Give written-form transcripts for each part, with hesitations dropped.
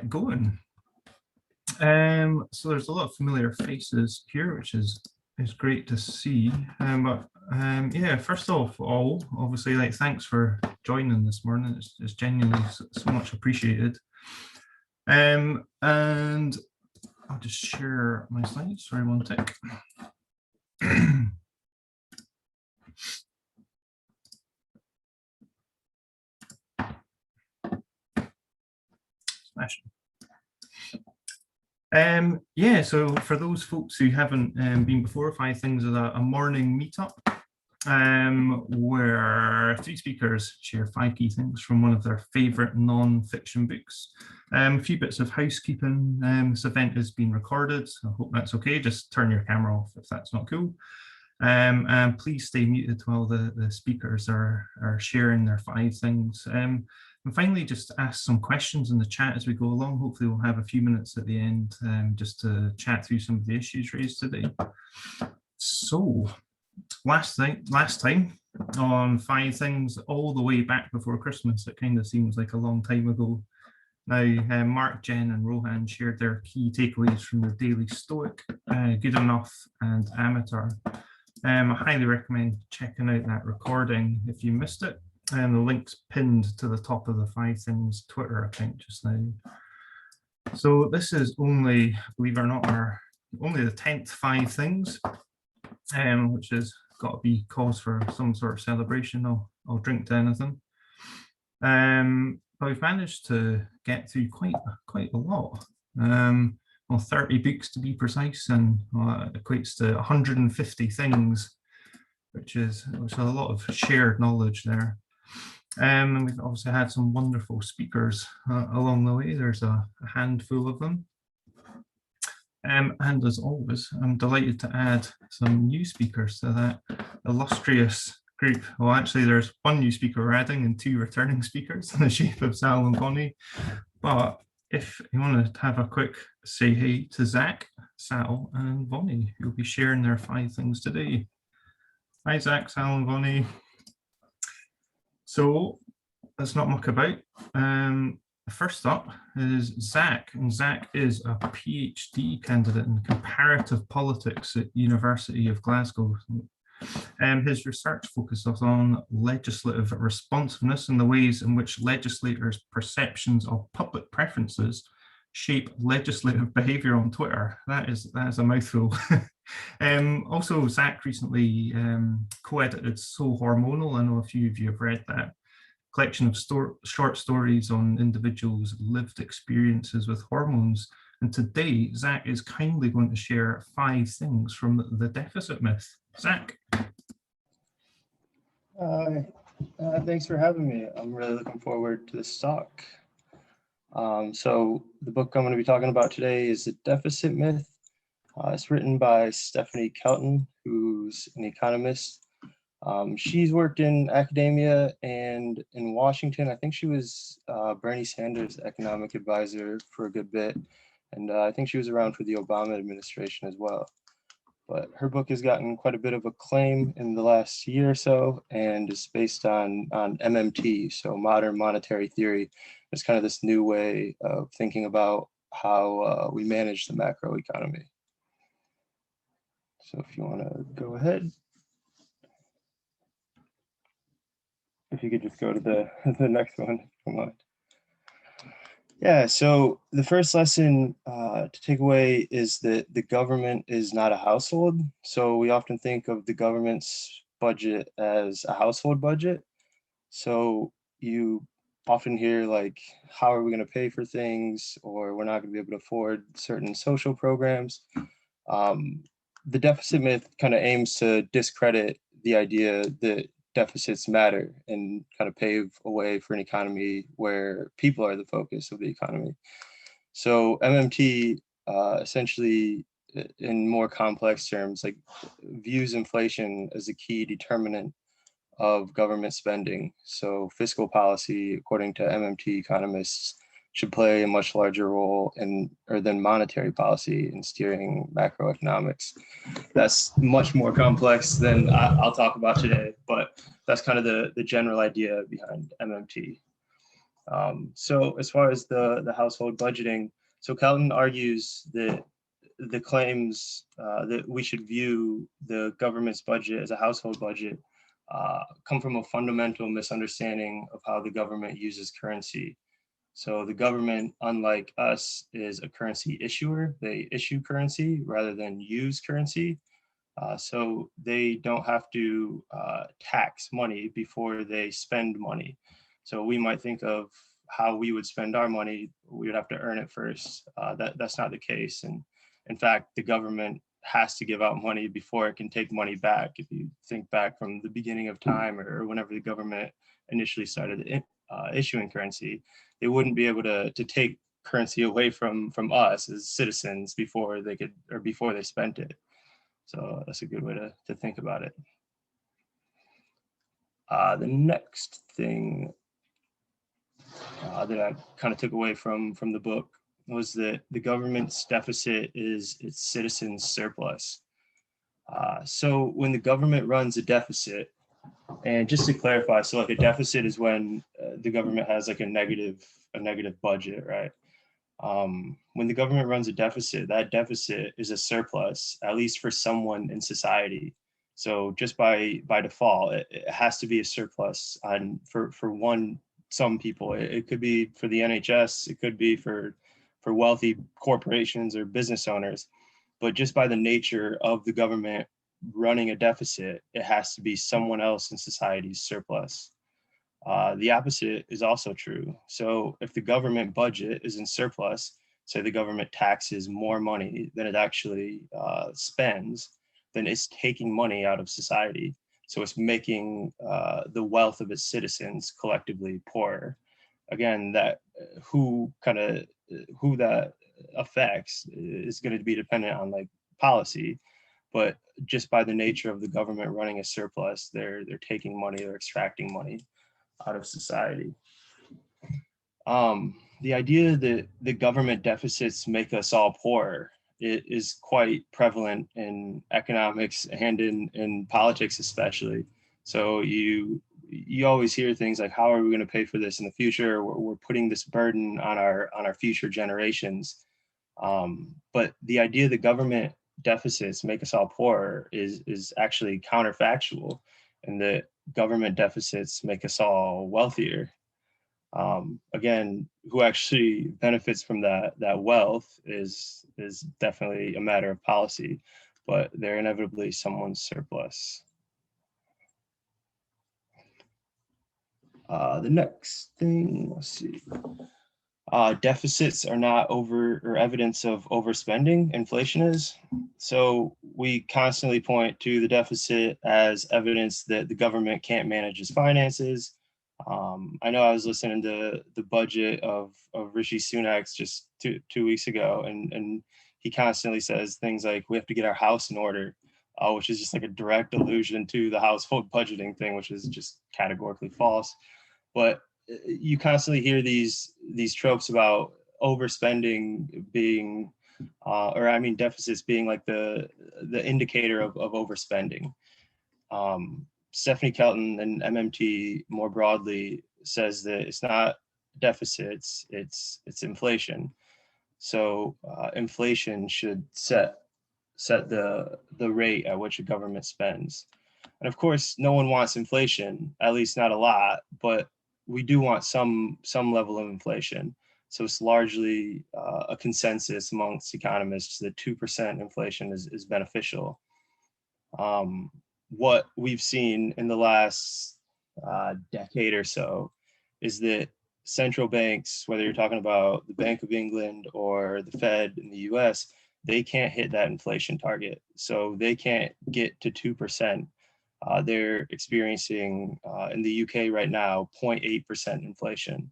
Going. So there's a lot of familiar faces here, which is great to see. Yeah, first of all, obviously, thanks for joining this morning. It's genuinely so much appreciated. And I'll just share my slides. Sorry, one tick. Smashing. Yeah, so for those folks who haven't been before, 5Things is a morning meetup where 3 speakers share 5 key things from one of their favorite non-fiction books. A few bits of housekeeping. This event is being recorded, so I hope that's okay. Just turn your camera off if that's not cool. And please stay muted while the speakers are sharing their 5 things. And finally, just ask some questions in the chat as we go along. Hopefully we'll have a few minutes at the end just to chat through some of the issues raised today. So last time on 5Things, all the way back before Christmas, it kind of seems like a long time ago. Now, Mark, Jen and Rohan shared their key takeaways from their daily Stoic, Good Enough and Amateur. I highly recommend checking out that recording if you missed it. And the link's pinned to the top of the 5Things Twitter account just now. So this is only, believe it or not, only the 10th 5Things, which has got to be cause for some sort of celebration. I'll drink to anything. But we've managed to get through quite a lot. Well, 30 books to be precise, and equates to 150 things, which is a lot of shared knowledge there. And we've also had some wonderful speakers along the way. There's a handful of them. And as always, I'm delighted to add some new speakers to that illustrious group. Well, actually, there's 1 new speaker we're adding and 2 returning speakers in the shape of Sal and Bonnie. But if you want to have a quick say hey to Zach, Sal, and Bonnie, who'll be sharing their 5 things today. Hi, Zach, Sal, and Bonnie. So let's not muck about. First up is Zach, and Zach is a PhD candidate in comparative politics at University of Glasgow. His research focuses on legislative responsiveness and the ways in which legislators' perceptions of public preferences shape legislative behaviour on Twitter. That is a mouthful. Also, Zach recently co-edited So Hormonal. I know a few of you have read that. Collection of short stories on individuals' lived experiences with hormones. And today, Zach is kindly going to share 5 things from the deficit myth. Zach. Thanks for having me. I'm really looking forward to this talk. So the book I'm going to be talking about today is The Deficit Myth. It's written by Stephanie Kelton, who's an economist. She's worked in academia and in Washington. I think she was Bernie Sanders' economic advisor for a good bit. And I think she was around for the Obama administration as well. But her book has gotten quite a bit of acclaim in the last year or so, and is based on MMT, so modern monetary theory. It's kind of this new way of thinking about how we manage the macroeconomy. So if you want to go ahead. If you could just go to the next one, come on. Yeah, so the first lesson to take away is that the government is not a household. So we often think of the government's budget as a household budget. So you often hear like, how are we going to pay for things? Or we're not going to be able to afford certain social programs. The deficit myth kind of aims to discredit the idea that deficits matter and kind of pave a way for an economy where people are the focus of the economy. So MMT essentially, in more complex terms, like views inflation as a key determinant of government spending. So fiscal policy, according to MMT economists, should play a much larger role than monetary policy in steering macroeconomics. That's much more complex than I'll talk about today, but that's kind of the general idea behind MMT. So as far as the household budgeting, so Kelton argues that the claims that we should view the government's budget as a household budget come from a fundamental misunderstanding of how the government uses currency. So the government, unlike us, is a currency issuer. They issue currency rather than use currency. So they don't have to tax money before they spend money. So we might think of how we would spend our money, we would have to earn it first. That's not the case. And in fact, the government has to give out money before it can take money back. If you think back from the beginning of time or whenever the government initially started issuing currency, they wouldn't be able to take currency away from us as citizens before they could, or before they spent it. So that's a good way to think about it. The next thing that I kind of took away from the book was that the government's deficit is its citizens' surplus. So when the government runs a deficit, and just to clarify, so like a deficit is when the government has like a negative budget, right? When the government runs a deficit, that deficit is a surplus, at least for someone in society. So just by default, it has to be a surplus on for some people. It could be for the NHS, it could be for wealthy corporations or business owners, but just by the nature of the government running a deficit, it has to be someone else in society's surplus. The opposite is also true. So if the government budget is in surplus, say the government taxes more money than it actually spends, then it's taking money out of society. So it's making the wealth of its citizens collectively poorer. Again, that who that affects is going to be dependent on like policy, but just by the nature of the government running a surplus, they're taking money, they're extracting money out of society. The idea that the government deficits make us all poor is quite prevalent in economics and in politics especially. So you always hear things like, how are we going to pay for this in the future? We're putting this burden on our future generations. But the idea that government deficits make us all poor is actually counterfactual, and that government deficits make us all wealthier. Again, who actually benefits from that wealth is definitely a matter of policy, but they're inevitably someone's surplus. The next thing, let's see. Deficits are not evidence of overspending. Inflation is. So we constantly point to the deficit as evidence that the government can't manage its finances. I know I was listening to the budget of Rishi Sunak's just two weeks ago, and he constantly says things like, we have to get our house in order, which is just like a direct allusion to the household budgeting thing, which is just categorically false. But you constantly hear these tropes about overspending being, deficits being like the indicator of overspending. Stephanie Kelton and MMT more broadly says that it's not deficits, it's inflation. So inflation should set the rate at which a government spends. And of course, no one wants inflation, at least not a lot, but we do want some level of inflation. So it's largely a consensus amongst economists that 2% inflation is beneficial. What we've seen in the last decade or so is that central banks, whether you're talking about the Bank of England or the Fed in the US, they can't hit that inflation target. So they can't get to 2%. They're experiencing in the UK right now 0.8% inflation.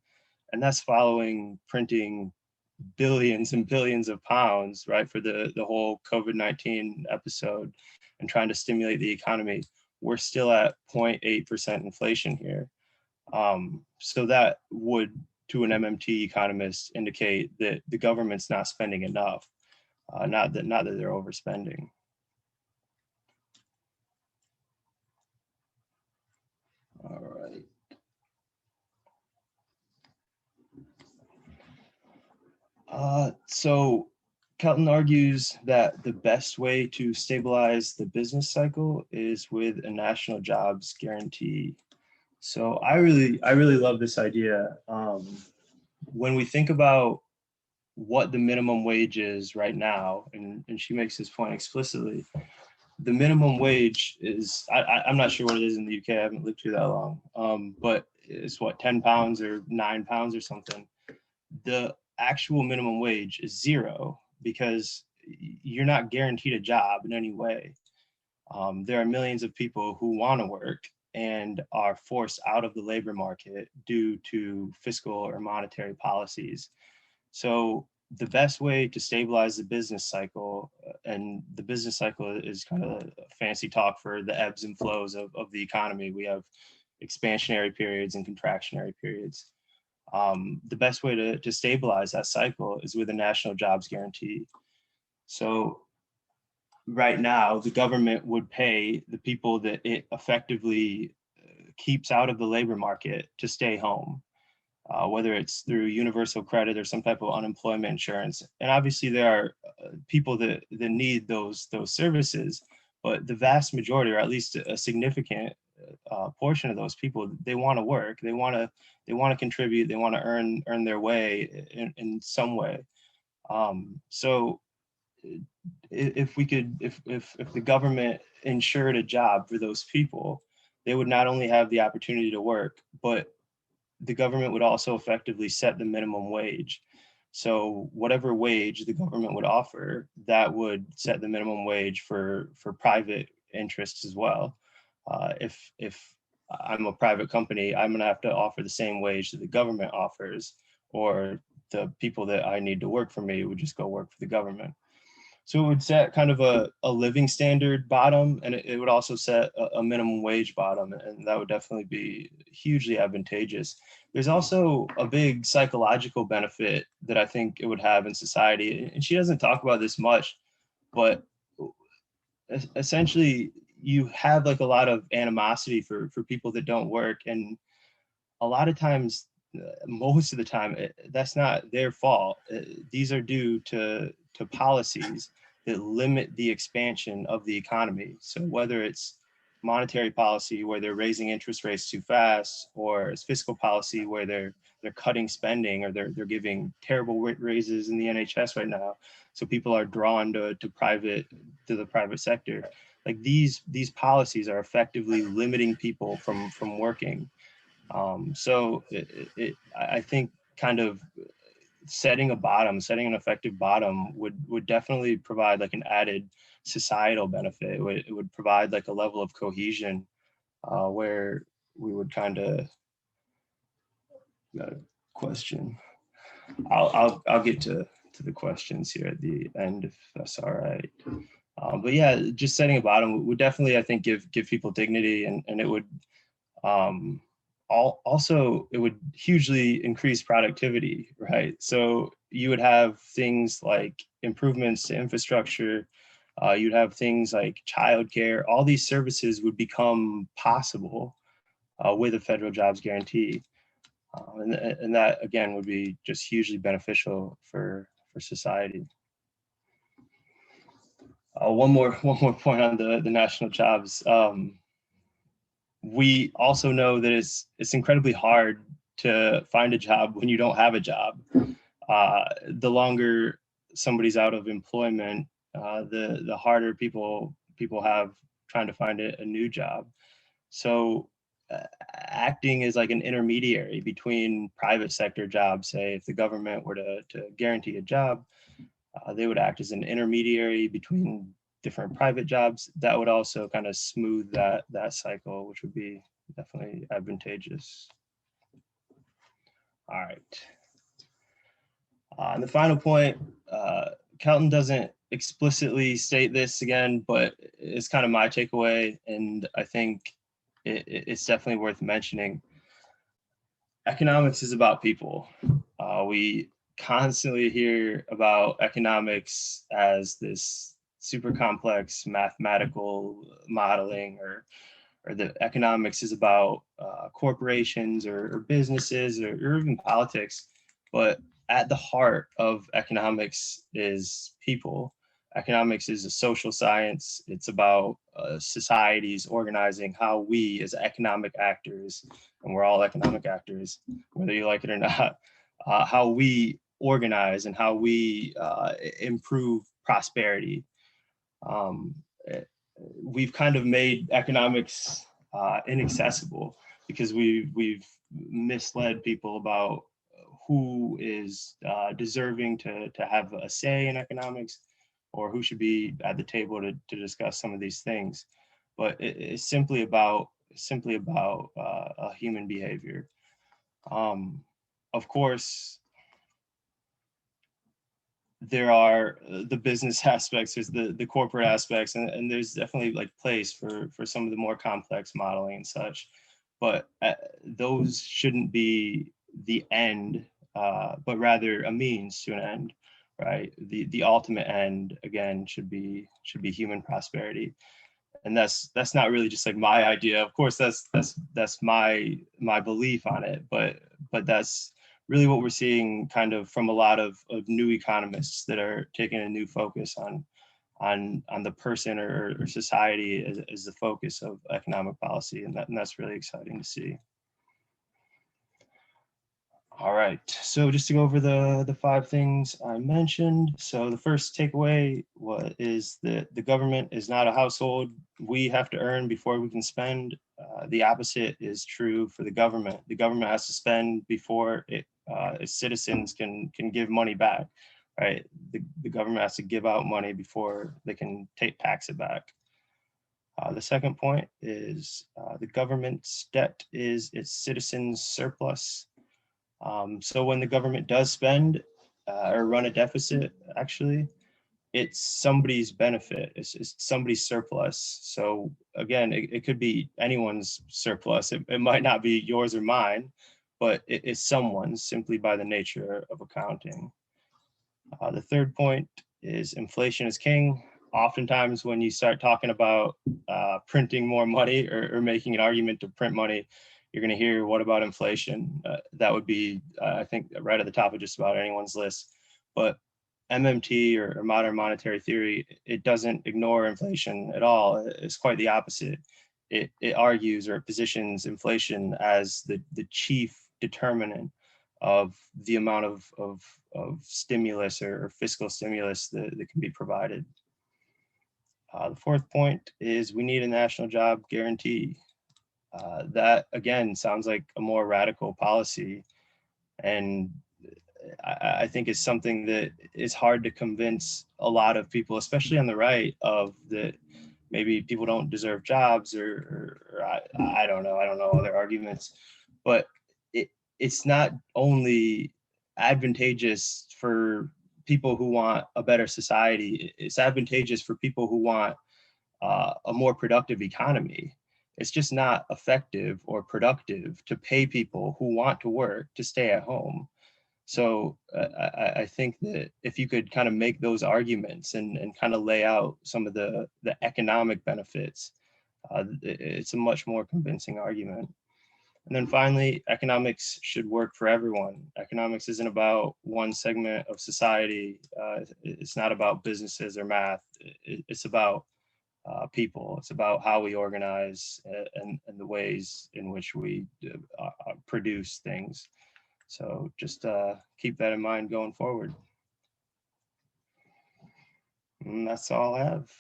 And that's following printing billions and billions of pounds, right, for the whole COVID-19 episode and trying to stimulate the economy. We're still at 0.8% inflation here. So that would, to an MMT economist, indicate that the government's not spending enough, not that they're overspending. All right. So Kelton argues that the best way to stabilize the business cycle is with a national jobs guarantee. So I really love this idea. When we think about what the minimum wage is right now, and she makes this point explicitly, the minimum wage is, I'm not sure what it is in the UK, I haven't lived here that long, but it's what, 10 pounds or 9 pounds or something. The actual minimum wage is zero because you're not guaranteed a job in any way. There are millions of people who want to work and are forced out of the labor market due to fiscal or monetary policies. So the best way to stabilize the business cycle, and the business cycle is kind of a fancy talk for the ebbs and flows of the economy. We have expansionary periods and contractionary periods. The best way to stabilize that cycle is with a national jobs guarantee. So right now, the government would pay the people that it effectively keeps out of the labor market to stay home, whether it's through universal credit or some type of unemployment insurance. And obviously there are people that need those services, but the vast majority, or at least a significant portion of those people, they want to work, they want to contribute, they want to earn their way in some way. So if we could, if the government ensured a job for those people, they would not only have the opportunity to work, but the government would also effectively set the minimum wage. So whatever wage the government would offer, that would set the minimum wage for private interests as well. If I'm a private company, I'm gonna have to offer the same wage that the government offers, or the people that I need to work for me would just go work for the government. So it would set kind of a living standard bottom, and it would also set a minimum wage bottom, and that would definitely be hugely advantageous. There's also a big psychological benefit that I think it would have in society, and she doesn't talk about this much, but essentially you have like a lot of animosity for people that don't work, and a lot of times, most of the time, that's not their fault. These are due to policies that limit the expansion of the economy. So whether it's monetary policy where they're raising interest rates too fast, or it's fiscal policy where they're cutting spending, or they're giving terrible raises in the NHS right now, so people are drawn to the private sector. Like these policies are effectively limiting people from working. So I think kind of setting an effective bottom would definitely provide like an added societal benefit. It would provide like a level of cohesion where we would kind of, got a question. I'll get to the questions here at the end if that's all right. But yeah, just setting a bottom would definitely, I think, give people dignity, and it would also it would hugely increase productivity, right? So you would have things like improvements to infrastructure, you'd have things like childcare. All these services would become possible with a federal jobs guarantee, and that again would be just hugely beneficial for society. One more point on the national jobs. We also know that it's incredibly hard to find a job when you don't have a job. The longer somebody's out of employment, the harder people have trying to find a new job. So acting as like an intermediary between private sector jobs, say if the government were to guarantee a job, they would act as an intermediary between different private jobs. That would also kind of smooth that cycle, which would be definitely advantageous. All right. And the final point, Kelton doesn't explicitly state this again, but it's kind of my takeaway, and I think it's definitely worth mentioning. Economics is about people. We constantly hear about economics as this super complex mathematical modeling, or the economics is about corporations or businesses or even politics. But at the heart of economics is people. Economics is a social science. It's about societies organizing, how we as economic actors, and we're all economic actors, whether you like it or not, how we organize and how we improve prosperity. We've kind of made economics inaccessible because we've misled people about who is deserving to have a say in economics, or who should be at the table to discuss some of these things. But it's simply about human behavior. Of course, there are the business aspects, there's the corporate aspects, and there's definitely like place for some of the more complex modeling and such. But those shouldn't be the end, but rather a means to an end, right? The ultimate end, again, should be human prosperity. And that's not really just like my idea. Of course, that's my belief on it, but that's really what we're seeing kind of from a lot of new economists that are taking a new focus on the person or society as the focus of economic policy, and that's really exciting to see. All right, so just to go over the 5 things I mentioned. So the first takeaway is that the government is not a household. We have to earn before we can spend. The opposite is true for the government. The government has to spend before its citizens can give money back, right? The government has to give out money before they can tax it back. The second point is the government's debt is its citizens' surplus. So when the government does spend or run a deficit, actually, it's somebody's benefit. It's somebody's surplus. So again, it could be anyone's surplus. It might not be yours or mine, but it's someone's simply by the nature of accounting. The third point is inflation is king. Oftentimes when you start talking about printing more money or making an argument to print money, you're going to hear, what about inflation? That would be, I think, right at the top of just about anyone's list. But MMT or modern monetary theory, it doesn't ignore inflation at all. It's quite the opposite. It argues or it positions inflation as the chief determinant of the amount of stimulus or fiscal stimulus that can be provided. The fourth point is we need a national job guarantee. That again sounds like a more radical policy, and I think is something that is hard to convince a lot of people, especially on the right, of that maybe people don't deserve jobs or I don't know other arguments, but it's not only advantageous for people who want a better society, it's advantageous for people who want a more productive economy. It's just not effective or productive to pay people who want to work to stay at home. So I think that if you could kind of make those arguments and kind of lay out some of the economic benefits, it's a much more convincing argument. And then finally, economics should work for everyone. Economics isn't about one segment of society. It's not about businesses or math. It's about people. It's about how we organize and the ways in which we produce things. So just keep that in mind going forward. And that's all I have.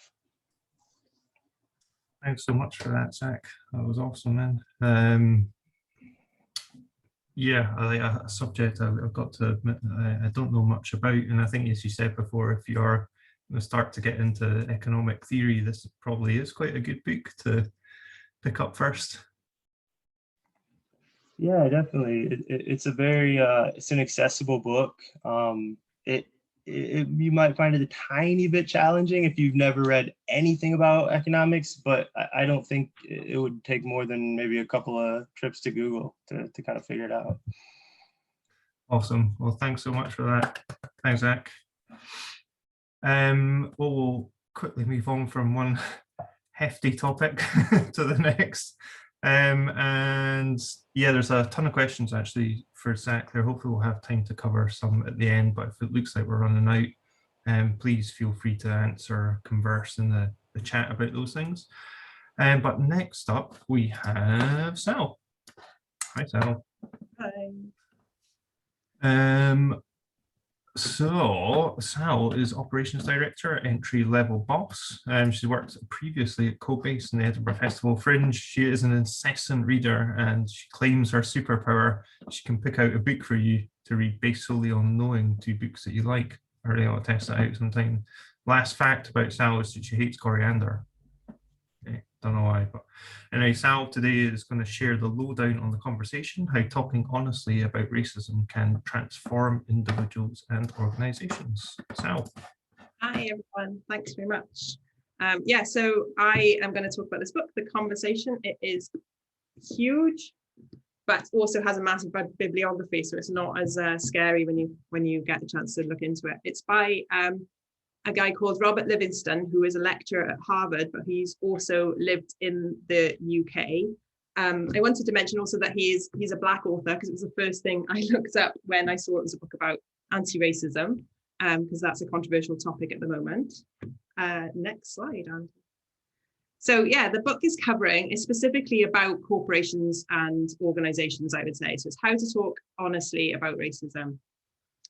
Thanks so much for that, Zach. That was awesome, man. Yeah, a subject I've got to admit I don't know much about, and I think, as you said before, if you're going to start to get into economic theory, this probably is quite a good book to pick up first. Yeah, definitely. It's a very it's an accessible book. You might find it a tiny bit challenging if you've never read anything about economics, but I don't think it would take more than maybe a couple of trips to Google to kind of figure it out. Awesome. Well, thanks so much for that. Thanks, Zach. Well, we'll quickly move on from one hefty topic to the next. And yeah, there's a ton of questions actually for Zach there. Hopefully we'll have time to cover some at the end, but if it looks like we're running out, please feel free to answer or converse in the chat about those things. But next up we have Sal. Hi, Sal. Hi. So Sal is Operations Director at Entry Level Boss. She's worked previously at Codebase and the Edinburgh Festival Fringe. She is an incessant reader and she claims her superpower. She can pick out a book for you to read based solely on knowing 2 books that you like. I really want to test that out sometime. Last fact about Sal is that she hates coriander. Okay, don't know why, but anyway, Sal today is going to share the lowdown on the conversation, how talking honestly about racism can transform individuals and organizations. Sal. Hi, everyone. Thanks very much. Yeah, so I am going to talk about this book, The Conversation. It is huge, but also has a massive bibliography, so it's not as scary when you get a chance to look into it. It's by a guy called Robert Livingston, who is a lecturer at Harvard, but he's also lived in the UK. I wanted to mention also that he's a Black author, because it was the first thing I looked up when I saw it was a book about anti-racism, because that's a controversial topic at the moment. Next slide, Andy. So yeah, the book is specifically about corporations and organizations, I would say. So it's how to talk honestly about racism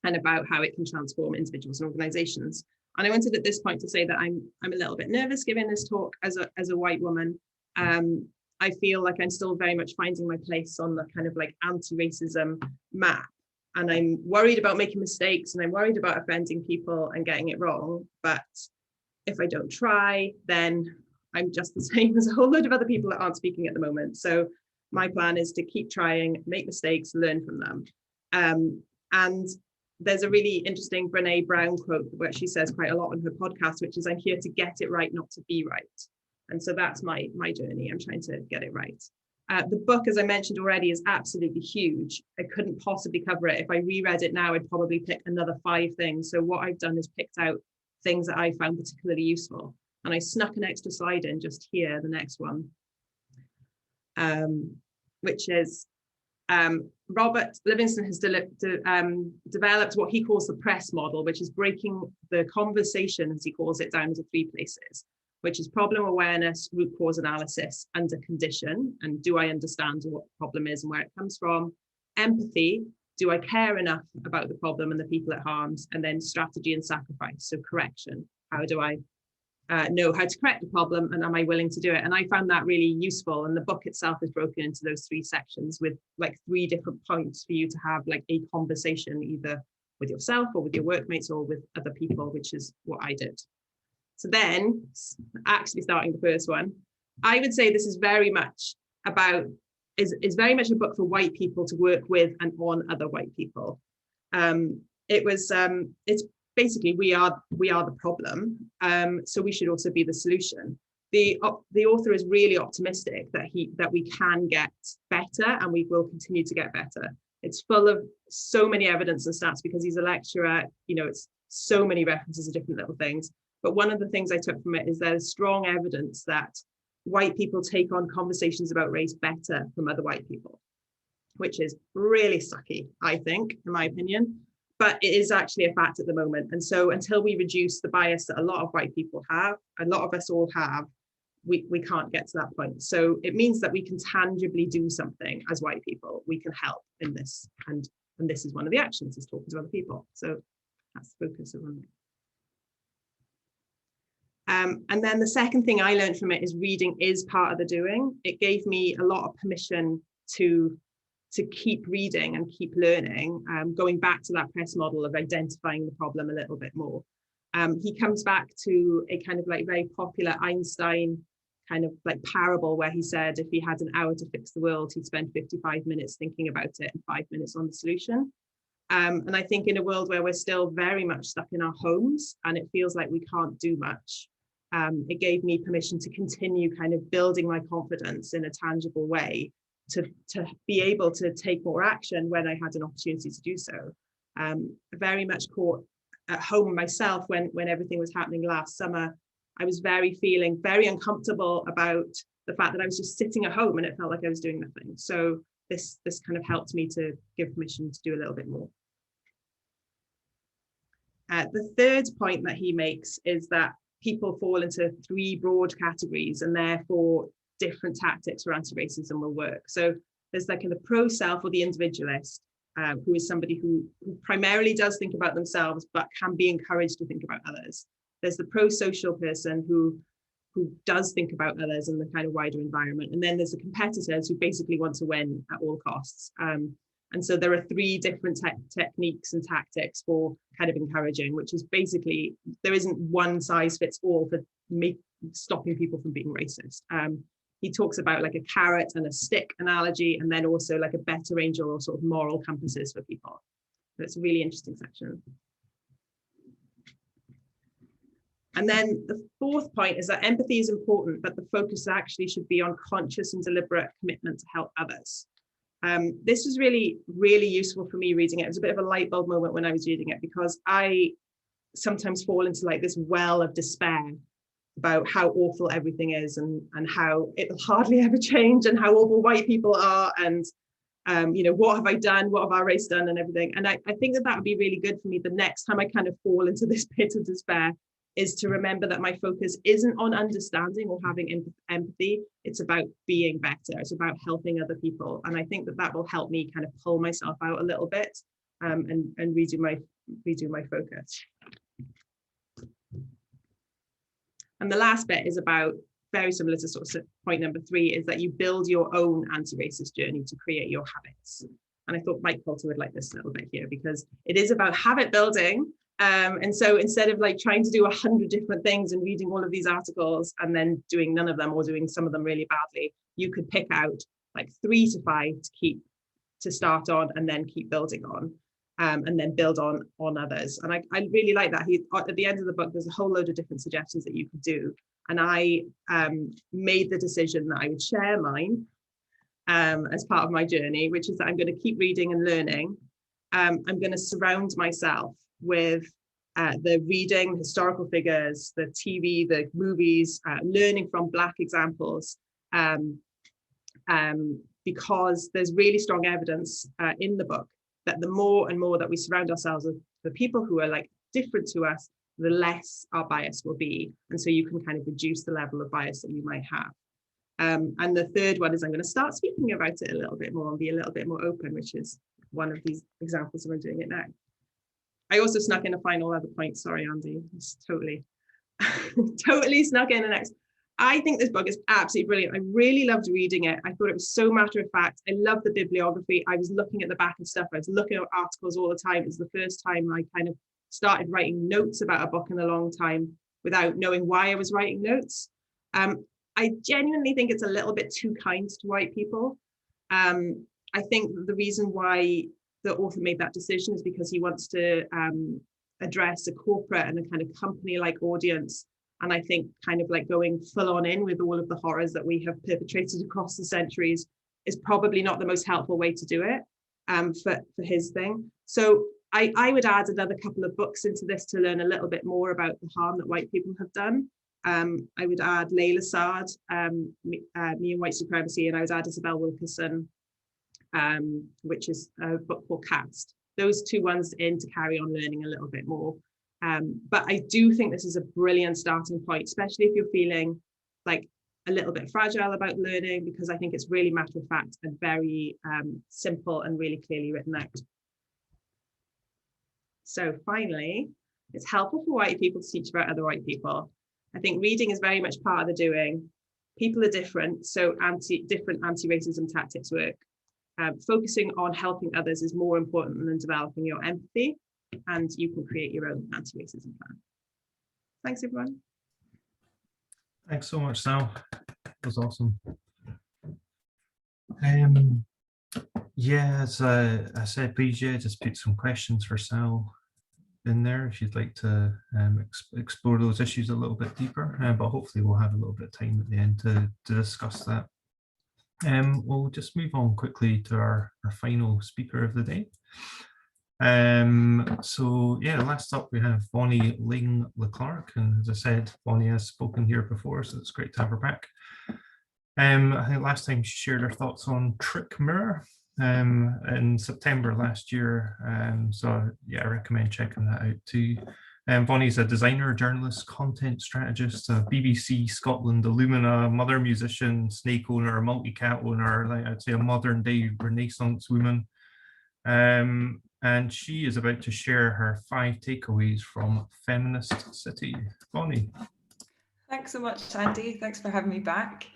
and about how it can transform individuals and organizations. And I wanted at this point to say that I'm a little bit nervous giving this talk as a white woman. I feel like I'm still very much finding my place on the kind of like anti-racism map. And I'm worried about making mistakes and I'm worried about offending people and getting it wrong. But if I don't try, then I'm just the same as a whole load of other people that aren't speaking at the moment. So my plan is to keep trying, make mistakes, learn from them. And there's a really interesting Brené Brown quote where she says quite a lot on her podcast, which is, I'm here to get it right, not to be right. And so that's my journey. I'm trying to get it right. The book, as I mentioned already, is absolutely huge. I couldn't possibly cover it. If I reread it now, I'd probably pick another 5 things. So what I've done is picked out things that I found particularly useful. And I snuck an extra slide in just here, the next one, which is Robert Livingston has developed what he calls the press model, which is breaking the conversation, as he calls it, down into 3 places, which is problem awareness, root cause analysis, and a condition. And do I understand what the problem is and where it comes from? Empathy, do I care enough about the problem and the people it harms? And then strategy and sacrifice, so correction. How do I know how to correct the problem, and am I willing to do it? And I found that really useful. And the book itself is broken into those 3 sections with like 3 different points for you to have like a conversation, either with yourself or with your workmates or with other people, which is what I did. So then, actually starting the first one, I would say this is very much about, is very much a book for white people to work with and on other white people. It's basically, we are the problem, so we should also be the solution. The author is really optimistic that we can get better and we will continue to get better. It's full of so many evidence and stats because he's a lecturer. You know, it's so many references to different little things. But one of the things I took from it is there's strong evidence that white people take on conversations about race better from other white people, which is really sucky, I think, in my opinion. But it is actually a fact at the moment. And so until we reduce the bias that a lot of white people have, a lot of us all have, we can't get to that point. So it means that we can tangibly do something as white people. We can help in this. And this is one of the actions, is talking to other people. So that's the focus of it. And then the second thing I learned from it is reading is part of the doing. It gave me a lot of permission to keep reading and keep learning, going back to that press model of identifying the problem a little bit more. He comes back to a kind of like very popular Einstein kind of like parable where he said if he had an hour to fix the world, he'd spend 55 minutes thinking about it and 5 minutes on the solution. And I think in a world where we're still very much stuck in our homes and it feels like we can't do much, it gave me permission to continue kind of building my confidence in a tangible way to be able to take more action when I had an opportunity to do so. Very much caught at home myself when everything was happening last summer. I was feeling very uncomfortable about the fact that I was just sitting at home and it felt like I was doing nothing. So this kind of helped me to give permission to do a little bit more. The third point that he makes is that people fall into 3 broad categories, and therefore different tactics for anti-racism will work. So there's like the pro-self or the individualist, who is somebody who primarily does think about themselves, but can be encouraged to think about others. There's the pro-social person who does think about others in the kind of wider environment. And then there's the competitors who basically want to win at all costs. And so there are 3 different techniques and tactics for kind of encouraging, which is basically, there isn't one size fits all for stopping people from being racist. He talks about like a carrot and a stick analogy, and then also like a better angel or sort of moral compasses for people. So it's a really interesting section. And then the 4th point is that empathy is important, but the focus actually should be on conscious and deliberate commitment to help others. This was really, really useful for me reading it. It was a bit of a light bulb moment when I was reading it, because I sometimes fall into like this well of despair about how awful everything is, and how it'll hardly ever change, and how awful white people are, and you know, what have I done, what have our race done, and everything. And I think that would be really good for me the next time I kind of fall into this pit of despair, is to remember that my focus isn't on understanding or having empathy. It's about being better. It's about helping other people. And I think that will help me kind of pull myself out a little bit, and redo my focus. And the last bit is about, very similar to sort of point number 3, is that you build your own anti-racist journey to create your habits. And I thought Mike Coulter would like this a little bit here, because it is about habit building. And so instead of like trying to do 100 different things and reading all of these articles and then doing none of them, or doing some of them really badly, you could pick out like 3 to 5 to start on, and then keep building on. And then build on others. And I really like that. At the end of the book, there's a whole load of different suggestions that you could do. And I made the decision that I would share mine as part of my journey, which is that I'm going to keep reading and learning. I'm going to surround myself with the reading, historical figures, the TV, the movies, learning from Black examples, because there's really strong evidence in the book that the more and more that we surround ourselves with the people who are like different to us, the less our bias will be. And so you can kind of reduce the level of bias that you might have. And the third one is I'm going to start speaking about it a little bit more and be a little bit more open, which is one of these examples of I'm doing it now. I also snuck in a final other point. Sorry, Andy, it's totally snuck in the next. I think this book is absolutely brilliant. I really loved reading it. I thought it was so matter of fact. I love the bibliography. I was looking at the back of stuff. I was looking at articles all the time. It was the first time I kind of started writing notes about a book in a long time without knowing why I was writing notes. I genuinely think it's a little bit too kind to white people. I think the reason why the author made that decision is because he wants to address a corporate and a kind of company-like audience. And I think kind of like going full on in with all of the horrors that we have perpetrated across the centuries is probably not the most helpful way to do it for his thing. So I would add another couple of books into this to learn a little bit more about the harm that white people have done. I would add Layla Saad, Me and White Supremacy, and I would add Isabel Wilkerson, which is a book called Cast. Those 2 ones in to carry on learning a little bit more. But I do think this is a brilliant starting point, especially if you're feeling like a little bit fragile about learning, because I think it's really matter of fact and very simple and really clearly written out. So finally, it's helpful for white people to teach about other white people. I think reading is very much part of the doing. People are different, so different anti-racism tactics work. Focusing on helping others is more important than developing your empathy, and you can create your own anti-racism plan. Thanks, everyone. Thanks so much, Sal. That was awesome. Yeah, as I said, please, just put some questions for Sal in there if you'd like to explore those issues a little bit deeper, but hopefully we'll have a little bit of time at the end to discuss that. We'll just move on quickly to our final speaker of the day. So yeah, last up we have Bonnie Ling Leclerc, and as I said, Bonnie has spoken here before, so it's great to have her back. I think last time she shared her thoughts on trick mirror, in September last year. So yeah, I recommend checking that out too. Bonnie's a designer, journalist, content strategist, a BBC Scotland Illumina, mother musician, snake owner, multi-cat owner, like I'd say a modern day Renaissance woman. And she is about to share her 5 takeaways from Feminist City. Bonnie. Thanks so much, Andy. Thanks for having me back.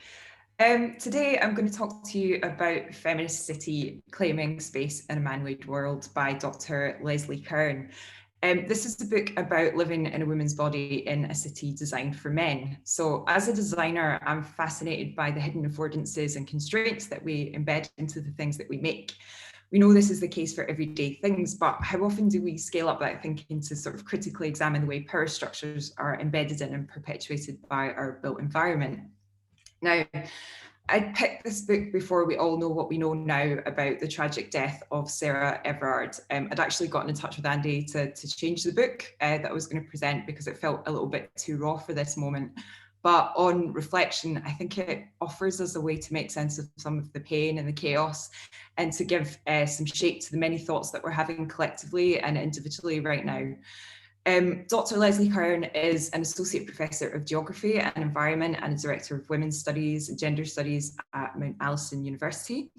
Today, I'm going to talk to you about Feminist City, Claiming Space in a Man-Made World by Dr. Leslie Karn. This is a book about living in a woman's body in a city designed for men. So as a designer, I'm fascinated by the hidden affordances and constraints that we embed into the things that we make. We know this is the case for everyday things, but how often do we scale up that thinking to sort of critically examine the way power structures are embedded in and perpetuated by our built environment? Now, I picked this book before we all know what we know now about the tragic death of Sarah Everard. I'd actually gotten in touch with Andy to change the book that I was going to present because it felt a little bit too raw for this moment. But on reflection, I think it offers us a way to make sense of some of the pain and the chaos and to give some shape to the many thoughts that we're having collectively and individually right now. Dr. Leslie Karn is an Associate Professor of Geography and Environment and a Director of Women's Studies and Gender Studies at Mount Allison University.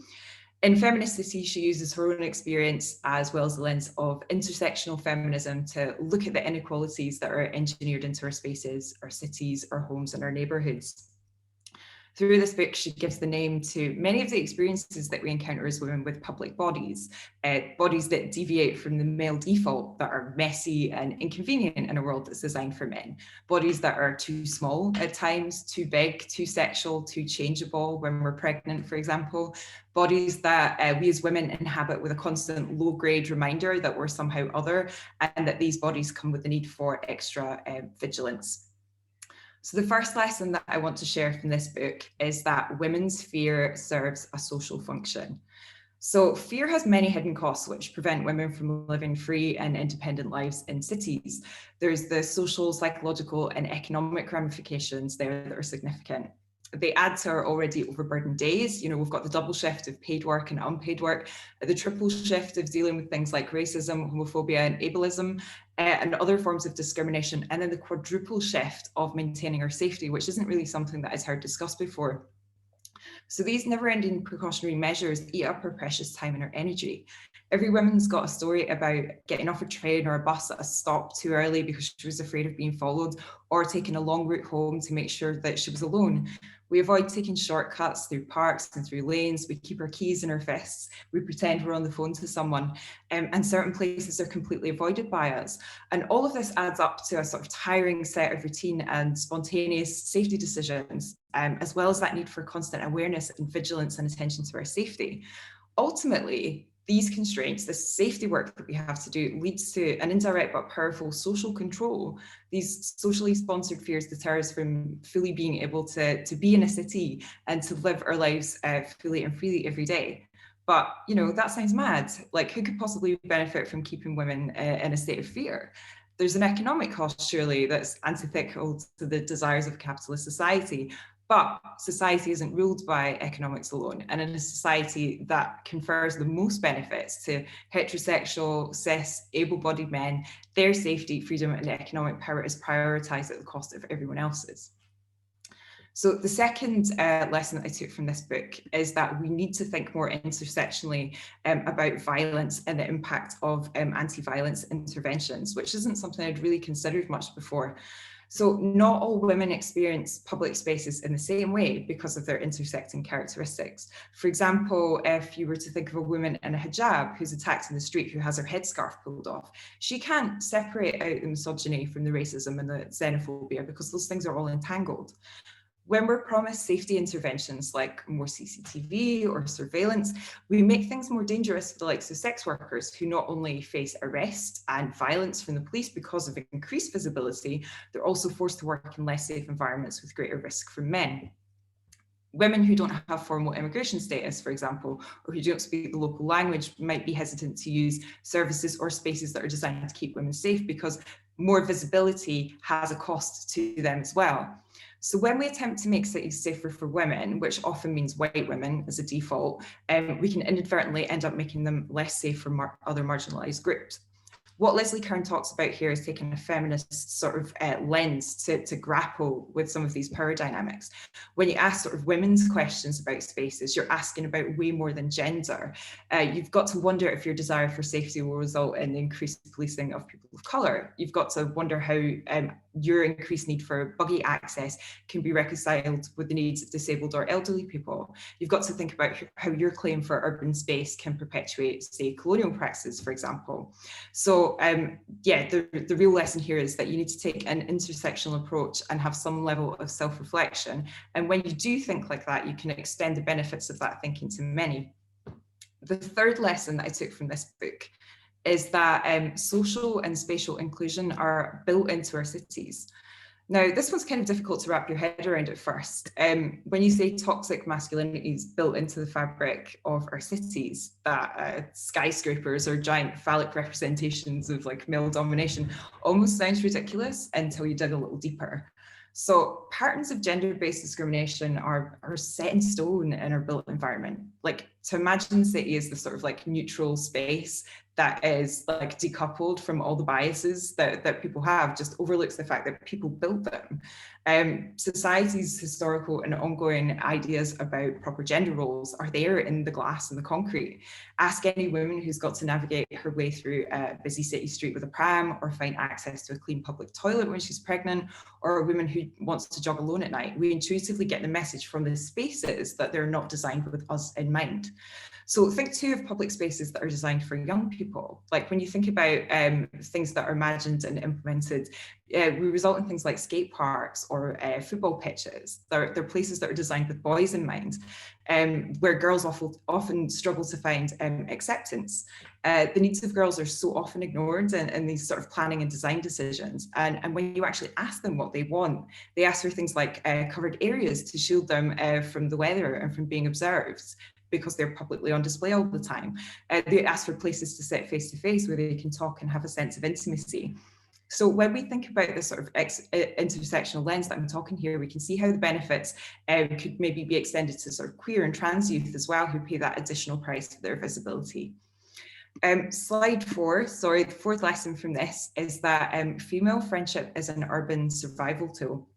In Feminist City, she uses her own experience as well as the lens of intersectional feminism to look at the inequalities that are engineered into our spaces, our cities, our homes, and our neighbourhoods. Through this book, she gives the name to many of the experiences that we encounter as women with public bodies, bodies that deviate from the male default, that are messy and inconvenient in a world that's designed for men, bodies that are too small at times, too big, too sexual, too changeable when we're pregnant, for example, bodies that we as women inhabit with a constant low-grade reminder that we're somehow other, and that these bodies come with the need for extra vigilance. So the first lesson that I want to share from this book is that women's fear serves a social function. So fear has many hidden costs which prevent women from living free and independent lives in cities. There's the social, psychological, and economic ramifications there that are significant. They add to our already overburdened days. You know, we've got the double shift of paid work and unpaid work, the triple shift of dealing with things like racism, homophobia, and ableism, and other forms of discrimination, and then the quadruple shift of maintaining our safety, which isn't really something that I've heard discussed before. So these never-ending precautionary measures eat up our precious time and our energy. Every woman's got a story about getting off a train or a bus at a stop too early because she was afraid of being followed, or taking a long route home to make sure that she was alone. We avoid taking shortcuts through parks and through lanes. We keep our keys in our fists. We pretend we're on the phone to someone, and certain places are completely avoided by us. And all of this adds up to a sort of tiring set of routine and spontaneous safety decisions, as well as that need for constant awareness and vigilance and attention to our safety. Ultimately, these constraints, this safety work that we have to do, leads to an indirect but powerful social control. These socially sponsored fears deter us from fully being able to be in a city and to live our lives fully and freely every day. But, you know, that sounds mad. Like, who could possibly benefit from keeping women in a state of fear? There's an economic cost, surely, that's antithetical to the desires of capitalist society. But society isn't ruled by economics alone. And in a society that confers the most benefits to heterosexual, cis, able-bodied men, their safety, freedom, and economic power is prioritized at the cost of everyone else's. So the second lesson that I took from this book is that we need to think more intersectionally about violence and the impact of anti-violence interventions, which isn't something I'd really considered much before. So not all women experience public spaces in the same way because of their intersecting characteristics. For example, if you were to think of a woman in a hijab who's attacked in the street, who has her headscarf pulled off, she can't separate out the misogyny from the racism and the xenophobia because those things are all entangled. When we're promised safety interventions like more CCTV or surveillance, we make things more dangerous for the likes of sex workers who not only face arrest and violence from the police because of increased visibility, they're also forced to work in less safe environments with greater risk from men. Women who don't have formal immigration status, for example, or who don't speak the local language might be hesitant to use services or spaces that are designed to keep women safe because more visibility has a cost to them as well. So when we attempt to make cities safer for women, which often means white women as a default, we can inadvertently end up making them less safe for other marginalised groups. What Leslie Karn talks about here is taking a feminist sort of lens to grapple with some of these power dynamics. When you ask sort of women's questions about spaces, you're asking about way more than gender. You've got to wonder if your desire for safety will result in increased policing of people of colour. You've got to wonder how your increased need for buggy access can be reconciled with the needs of disabled or elderly people. You've got to think about how your claim for urban space can perpetuate, say, colonial practices, for example. So yeah, the real lesson here is that you need to take an intersectional approach and have some level of self-reflection. And when you do think like that, you can extend the benefits of that thinking to many. The third lesson that I took from this book is that social and spatial inclusion are built into our cities. Now, this one's kind of difficult to wrap your head around at first. When you say toxic masculinity is built into the fabric of our cities, that skyscrapers or giant phallic representations of like male domination almost sounds ridiculous until you dig a little deeper. So patterns of gender-based discrimination are set in stone in our built environment. Like, to imagine the city as the sort of like neutral space that is like decoupled from all the biases that people have just overlooks the fact that people build them. Society's historical and ongoing ideas about proper gender roles are there in the glass and the concrete. Ask any woman who's got to navigate her way through a busy city street with a pram, or find access to a clean public toilet when she's pregnant, or a woman who wants to jog alone at night. We intuitively get the message from the spaces that they're not designed with us in mind. So think too of public spaces that are designed for young people. Like when you think about things that are imagined and implemented, we result in things like skate parks or football pitches. They're places that are designed with boys in mind, where girls often struggle to find acceptance. The needs of girls are so often ignored in these sort of planning and design decisions. And when you actually ask them what they want, they ask for things like covered areas to shield them from the weather and from being observed, because they're publicly on display all the time. They ask for places to sit face to face where they can talk and have a sense of intimacy. So when we think about this sort of intersectional lens that I'm talking here, we can see how the benefits could maybe be extended to sort of queer and trans youth as well, who pay that additional price for their visibility. Slide 4, sorry, the fourth lesson from this is that female friendship is an urban survival tool.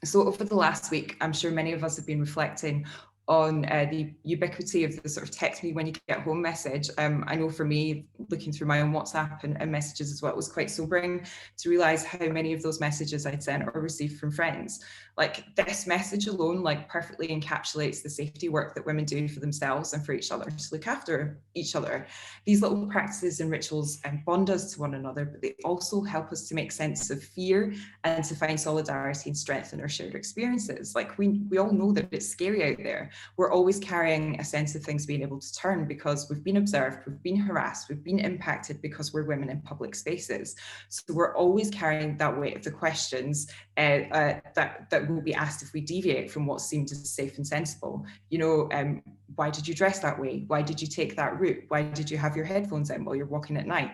So over the last week, I'm sure many of us have been reflecting on the ubiquity of the sort of text me when you get home message. I know for me, looking through my own WhatsApp and messages as well, it was quite sobering to realise how many of those messages I'd sent or received from friends. Like, this message alone like perfectly encapsulates the safety work that women do for themselves and for each other to look after each other. These little practices and rituals bond us to one another, but they also help us to make sense of fear and to find solidarity and strength in our shared experiences. Like, we all know that it's scary out there. We're always carrying a sense of things being able to turn because we've been observed, we've been harassed, we've been impacted because we're women in public spaces. So we're always carrying that weight of the questions that will be asked if we deviate from what seemed safe and sensible. You know, why did you dress that way? Why did you take that route? Why did you have your headphones in while you're walking at night?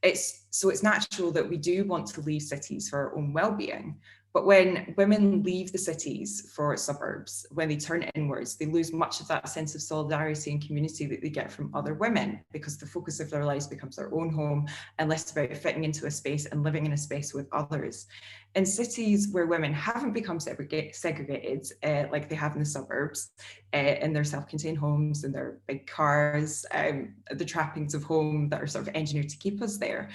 It's natural that we do want to leave cities for our own well-being. But when women leave the cities for suburbs, when they turn inwards, they lose much of that sense of solidarity and community that they get from other women, because the focus of their lives becomes their own home and less about fitting into a space and living in a space with others. In cities where women haven't become segregated like they have in the suburbs, in their self-contained homes, in their big cars, the trappings of home that are sort of engineered to keep us there,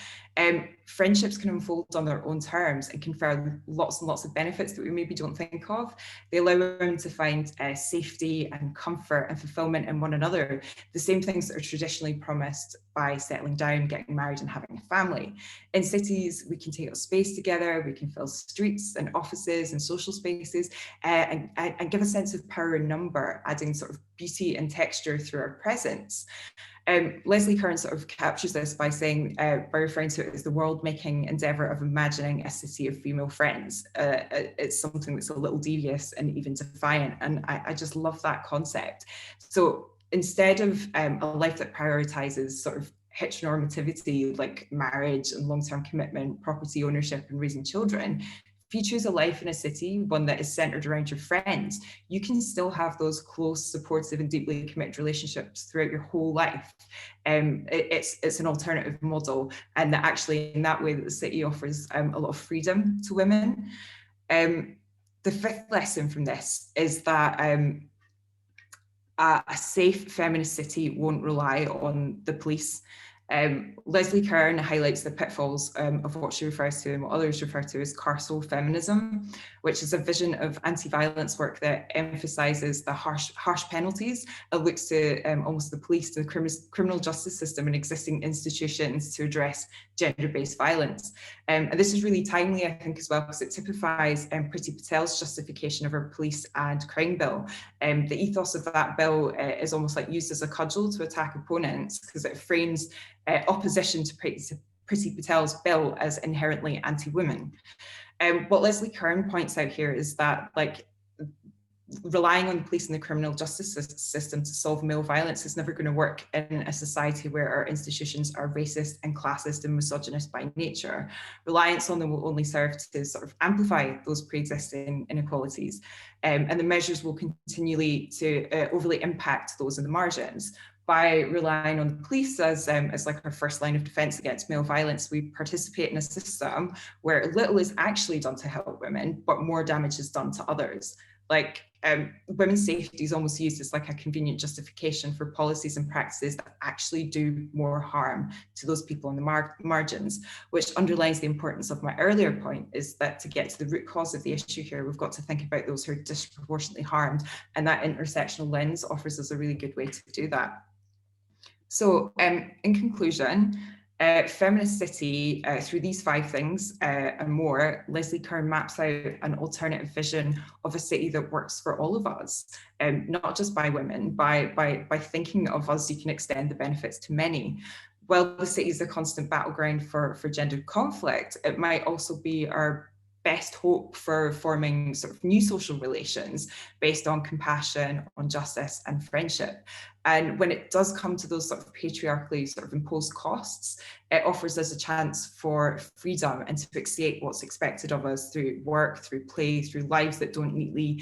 friendships can unfold on their own terms and confer lots and lots of benefits that we maybe don't think of. They allow women to find safety and comfort and fulfillment in one another, the same things that are traditionally promised by settling down, getting married and having a family. In cities, we can take up space together, we can fill streets and offices and social spaces and give a sense of power in number, adding sort of beauty and texture through our presence. Leslie Karn sort of captures this by saying, by referring to it as the world-making endeavour of imagining a city of female friends. It's something that's a little devious and even defiant, and I just love that concept. So instead of a life that prioritises sort of heteronormativity like marriage and long-term commitment, property ownership and raising children, if you choose a life in a city, one that is centered around your friends, you can still have those close, supportive and deeply committed relationships throughout your whole life. It's an alternative model, and that actually in that way that the city offers a lot of freedom to women. The fifth lesson from this is that a safe feminist city won't rely on the police. Leslie Karn highlights the pitfalls of what she refers to and what others refer to as carceral feminism, which is a vision of anti-violence work that emphasises the harsh penalties and looks to almost the police, the criminal justice system and existing institutions to address gender-based violence. And this is really timely, I think, as well, because it typifies Priti Patel's justification of her police and crime bill. The ethos of that bill is almost like used as a cudgel to attack opponents, because it frames opposition to Priti Patel's bill as inherently anti-women. What Leslie Karn points out here is that, like, relying on the police and the criminal justice system to solve male violence is never going to work in a society where our institutions are racist and classist and misogynist by nature. Reliance on them will only serve to sort of amplify those pre-existing inequalities, and the measures will continually to overly impact those in the margins. By relying on the police as like our first line of defence against male violence, we participate in a system where little is actually done to help women, but more damage is done to others. Like, women's safety is almost used as like a convenient justification for policies and practices that actually do more harm to those people on the margins, which underlines the importance of my earlier point, is that to get to the root cause of the issue here, we've got to think about those who are disproportionately harmed, and that intersectional lens offers us a really good way to do that. So in conclusion, Feminist City, through these 5 things and more, Leslie Karn maps out an alternative vision of a city that works for all of us, not just by women. By thinking of us, you can extend the benefits to many. While the city is a constant battleground for gendered conflict, it might also be our best hope for forming sort of new social relations based on compassion, on justice and friendship. And when it does come to those sort of patriarchally sort of imposed costs, it offers us a chance for freedom and to fixate what's expected of us through work, through play, through lives that don't neatly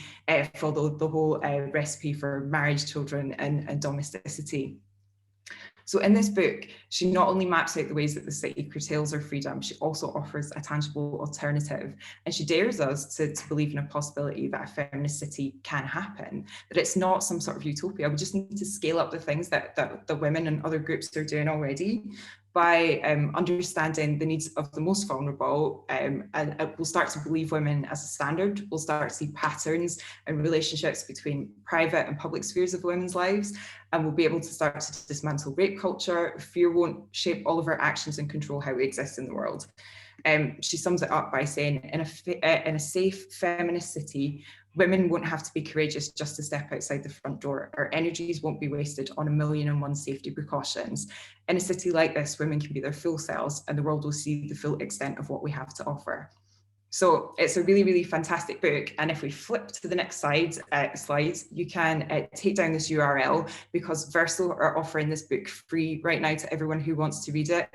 follow the whole recipe for marriage, children and domesticity. So in this book, she not only maps out the ways that the city curtails our freedom, she also offers a tangible alternative. And she dares us to believe in a possibility that a feminist city can happen, that it's not some sort of utopia. We just need to scale up the things that the women and other groups are doing already by understanding the needs of the most vulnerable, and we'll start to believe women as a standard. We'll start to see patterns and relationships between private and public spheres of women's lives, and we'll be able to start to dismantle rape culture. Fear won't shape all of our actions and control how we exist in the world. She sums it up by saying, in a safe feminist city, women won't have to be courageous just to step outside the front door. Our energies won't be wasted on 1,000,001 safety precautions. In a city like this, women can be their full selves and the world will see the full extent of what we have to offer. So it's a really, really fantastic book. And if we flip to the next slides, you can take down this URL, because Versal are offering this book free right now to everyone who wants to read it.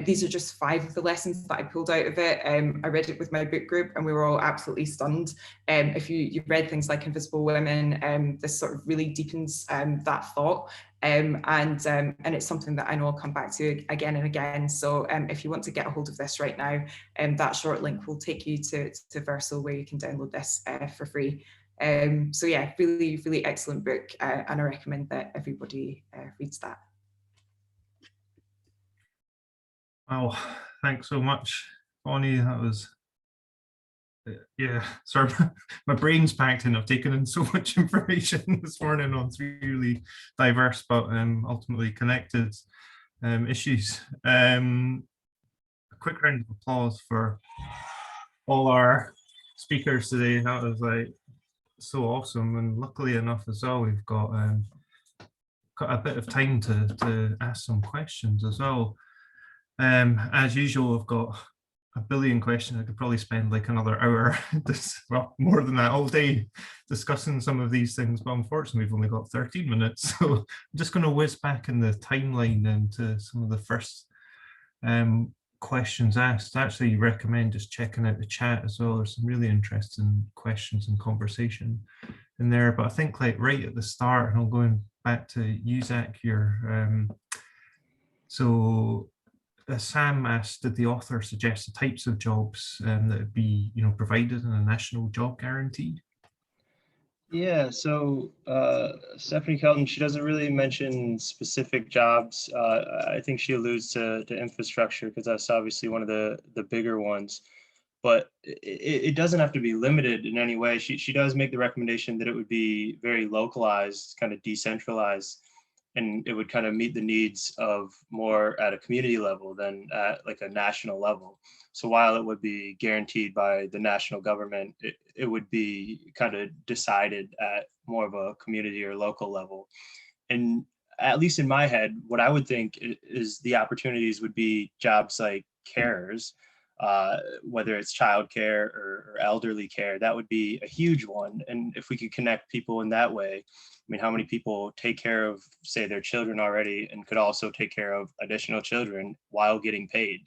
These are just 5 of the lessons that I pulled out of it. I read it with my book group and we were all absolutely stunned. If you read things like Invisible Women, this sort of really deepens that thought. And it's something that I know I'll come back to again and again. So if you want to get a hold of this right now, that short link will take you to Versal, where you can download this for free. So yeah, really, really excellent book, and I recommend that everybody reads that. Wow, thanks so much, Bonnie. That was, yeah, sorry, my brain's packed in. I've taken in so much information this morning on 3 really diverse but ultimately connected issues. A quick round of applause for all our speakers today. That was like so awesome, and luckily enough as well, we've got a bit of time to ask some questions as well. As usual, I've got a billion questions. I could probably spend like another hour, well, more than that, all day discussing some of these things, but unfortunately we've only got 13 minutes. So I'm just going to whiz back in the timeline then to some of the first questions asked. I actually recommend just checking out the chat as well. There's some really interesting questions and conversation in there. But I think like right at the start, and I'm going back to you, Zach, so Sam asked, did the author suggest the types of jobs that would be, provided in a national job guarantee? Yeah, so Stephanie Kelton, she doesn't really mention specific jobs. I think she alludes to infrastructure because that's obviously one of the bigger ones. But it doesn't have to be limited in any way. She does make the recommendation that it would be very localized, kind of decentralized, and it would kind of meet the needs of more at a community level than at like a national level. So while it would be guaranteed by the national government, it would be kind of decided at more of a community or local level. And at least in my head, what I would think is the opportunities would be jobs like carers, whether it's childcare or elderly care. That would be a huge one. And if we could connect people in that way, I mean, how many people take care of, say, their children already and could also take care of additional children while getting paid?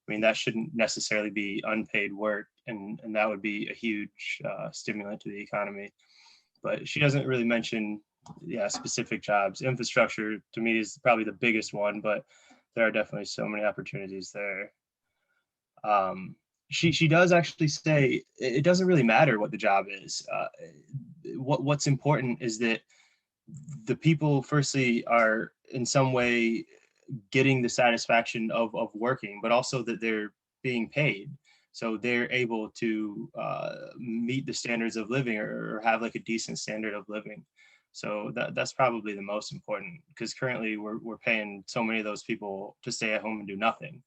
I mean, that shouldn't necessarily be unpaid work, and that would be a huge stimulant to the economy. But she doesn't really mention, specific jobs. Infrastructure to me is probably the biggest one, but there are definitely so many opportunities there. She does actually say it doesn't really matter what the job is. What's important is that the people firstly are in some way getting the satisfaction of working, but also that they're being paid. So they're able to meet the standards of living or have like a decent standard of living. So that's probably the most important, because currently we're paying so many of those people to stay at home and do nothing,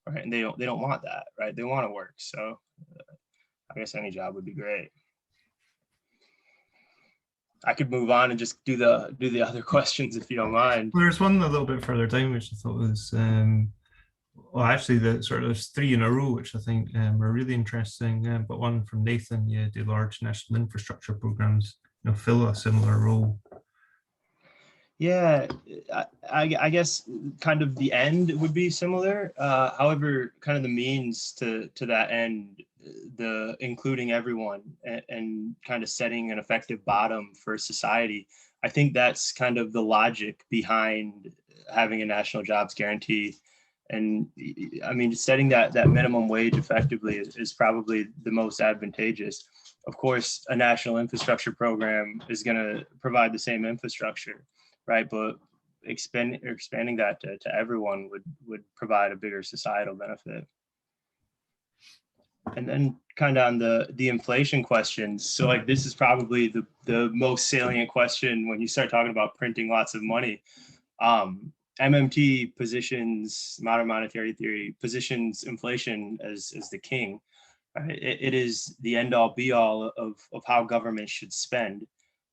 right? And they don't want that, right? They want to work. So I guess any job would be great. I could move on and just do the other questions if you don't mind. Well, there's one a little bit further down, which I thought was, well, actually, there's three in a row, which I think are really interesting. But one from Nathan, the large national infrastructure programs, fill a similar role. Yeah, I guess kind of the end would be similar. However, kind of the means to that end, the including everyone and kind of setting an effective bottom for society. I think that's kind of the logic behind having a national jobs guarantee. And I mean, setting that minimum wage effectively is probably the most advantageous. Of course, a national infrastructure program is going to provide the same infrastructure, right? But expanding that to everyone would provide a bigger societal benefit. And then kind of on the inflation questions. So like this is probably the most salient question when you start talking about printing lots of money. MMT positions, modern monetary theory positions inflation as the king. Right? It is the end all be all of how government should spend.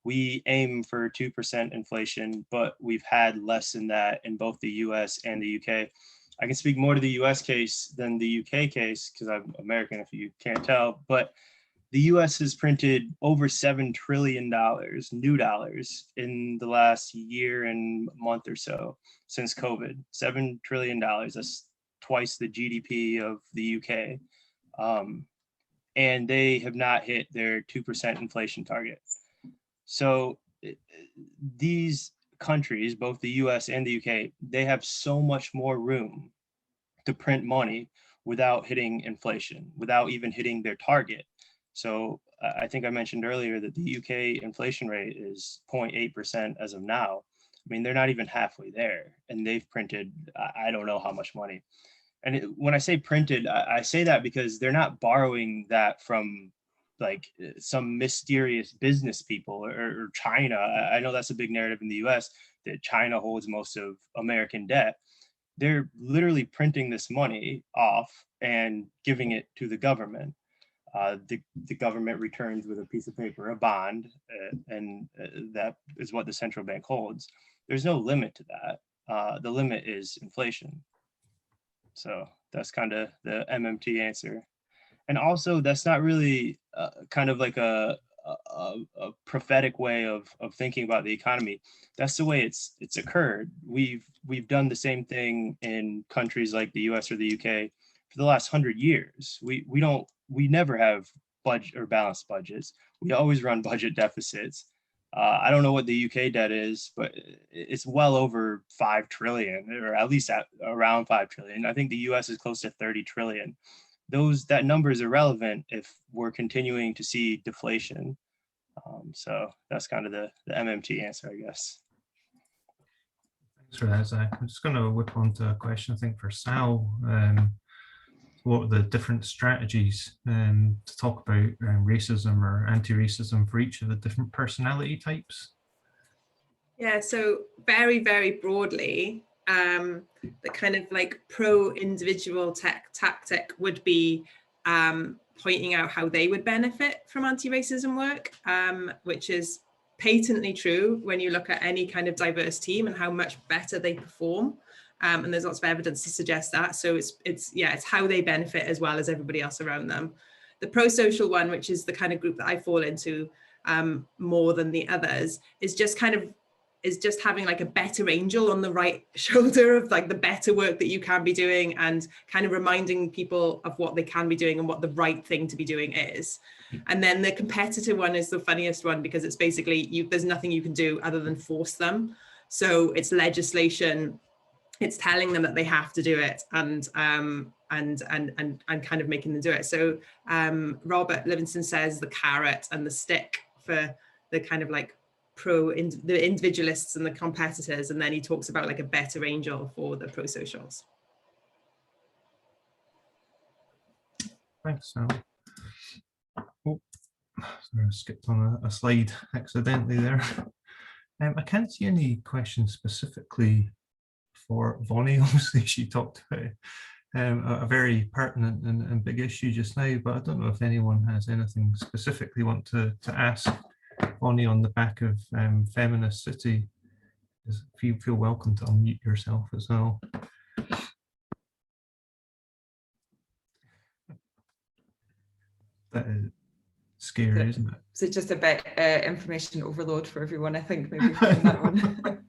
We aim for 2% inflation, but we've had less than that in both the US and the UK. I can speak more to the US case than the UK case because I'm American, if you can't tell, but the US has printed over $7 trillion, new dollars, in the last year and month or so since COVID. $7 trillion, that's twice the GDP of the UK. And they have not hit their 2% inflation target. So these countries, both the US and the UK, they have so much more room to print money without hitting inflation, without even hitting their target. So I think I mentioned earlier that the UK inflation rate is 0.8% as of now. I mean, they're not even halfway there, and they've printed, I don't know how much money. And when I say printed, I say that because they're not borrowing that from like some mysterious business people or China. I know that's a big narrative in the US that China holds most of American debt. They're literally printing this money off and giving it to the government. The government returns with a piece of paper, a bond, and that is what the central bank holds. There's no limit to that. The limit is inflation. So that's kind of the MMT answer. And also, that's not really kind of like a prophetic way of thinking about the economy. That's the way it's occurred. We've done the same thing in countries like the US or the UK, for the last 100 years. We never have budget or balanced budgets. We always run budget deficits. I don't know what the UK debt is, but it's well over 5 trillion, or at least around 5 trillion. I think the US is close to 30 trillion. That number is irrelevant if we're continuing to see deflation. So that's kind of the MMT answer, I guess. Thanks for that, Zach. I'm just going to whip onto a question, I think, for Sal. What are the different strategies to talk about racism or anti-racism for each of the different personality types? Yeah, so very, very broadly, the kind of like pro-individual tactic would be pointing out how they would benefit from anti-racism work, which is patently true when you look at any kind of diverse team and how much better they perform. And there's lots of evidence to suggest that. So it's how they benefit as well as everybody else around them. The pro-social one, which is the kind of group that I fall into more than the others, is just having like a better angel on the right shoulder of like the better work that you can be doing, and kind of reminding people of what they can be doing and what the right thing to be doing is. And then the competitor one is the funniest one, because it's basically there's nothing you can do other than force them. So it's legislation. It's telling them that they have to do it, and kind of making them do it. So Robert Livingston says the carrot and the stick for the kind of like the individualists and the competitors, and then he talks about like a better angel for the pro-socials. Thanks, Sal. Oh, sorry, I skipped on a slide accidentally there. I can't see any questions specifically for Vonnie. Obviously, she talked about a very pertinent and big issue just now, but I don't know if anyone has anything specifically want to ask Vonnie on the back of Feminist City. If you feel welcome to unmute yourself as well. That is scary, isn't it? So just a bit information overload for everyone, I think, maybe from that one.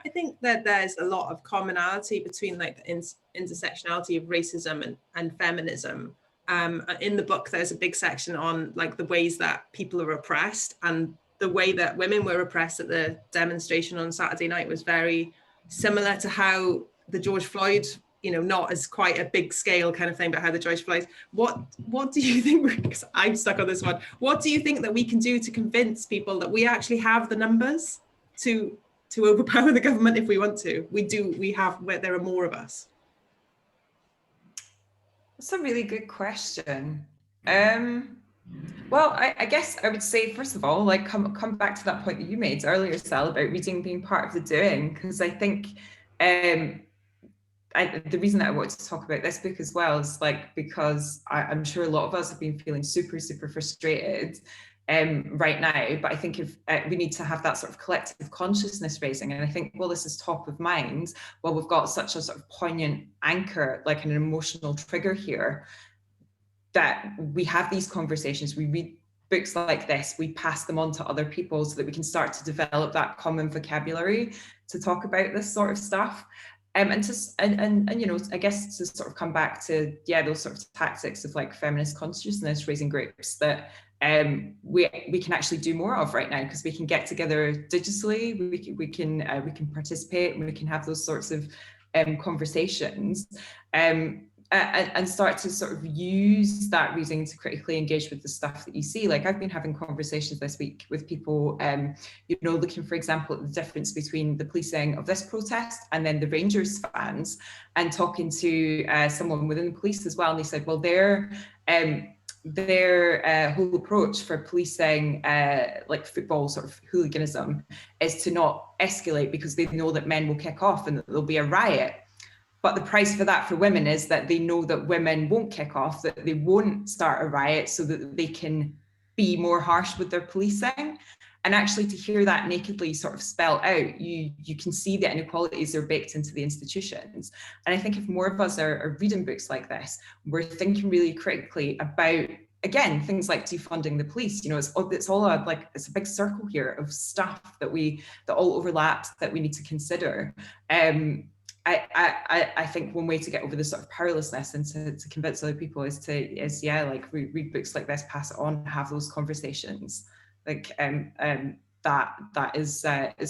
I think that there's a lot of commonality between like the intersectionality of racism and feminism. In the book, there's a big section on like the ways that people are oppressed, and the way that women were oppressed at the demonstration on Saturday night was very similar to how the George Floyd, not as quite a big scale kind of thing, but how the George Floyd. What do you think? Because I'm stuck on this one. What do you think that we can do to convince people that we actually have the numbers to overpower the government if we want to? There are more of us. That's a really good question. Well, I guess I would say, first of all, like come back to that point that you made earlier, Sal, about reading being part of the doing, because I think the reason that I wanted to talk about this book as well is because I'm sure a lot of us have been feeling super, super frustrated right now, but I think if we need to have that sort of collective consciousness raising, and I think this is top of mind, we've got such a sort of poignant anchor, like an emotional trigger here, that we have these conversations, we read books like this, we pass them on to other people so that we can start to develop that common vocabulary to talk about this sort of stuff. And I guess to sort of come back to those sort of tactics of like feminist consciousness raising groups that we can actually do more of right now, because we can get together digitally, we can participate, and we can have those sorts of conversations and start to sort of use that reading to critically engage with the stuff that you see. Like I've been having conversations this week with people, looking, for example, at the difference between the policing of this protest and then the Rangers fans, and talking to someone within the police as well. And they said, well, their whole approach for policing like football sort of hooliganism is to not escalate, because they know that men will kick off and that there'll be a riot. But the price for that for women is that they know that women won't kick off, that they won't start a riot, so that they can be more harsh with their policing. And actually to hear that nakedly sort of spelled out, you can see the inequalities are baked into the institutions. And I think if more of us are reading books like this, we're thinking really critically about, again, things like defunding the police. It's all it's a big circle here of stuff that all overlaps that we need to consider. I think one way to get over the sort of powerlessness and to convince other people is like read books like this, pass it on, have those conversations. Like that is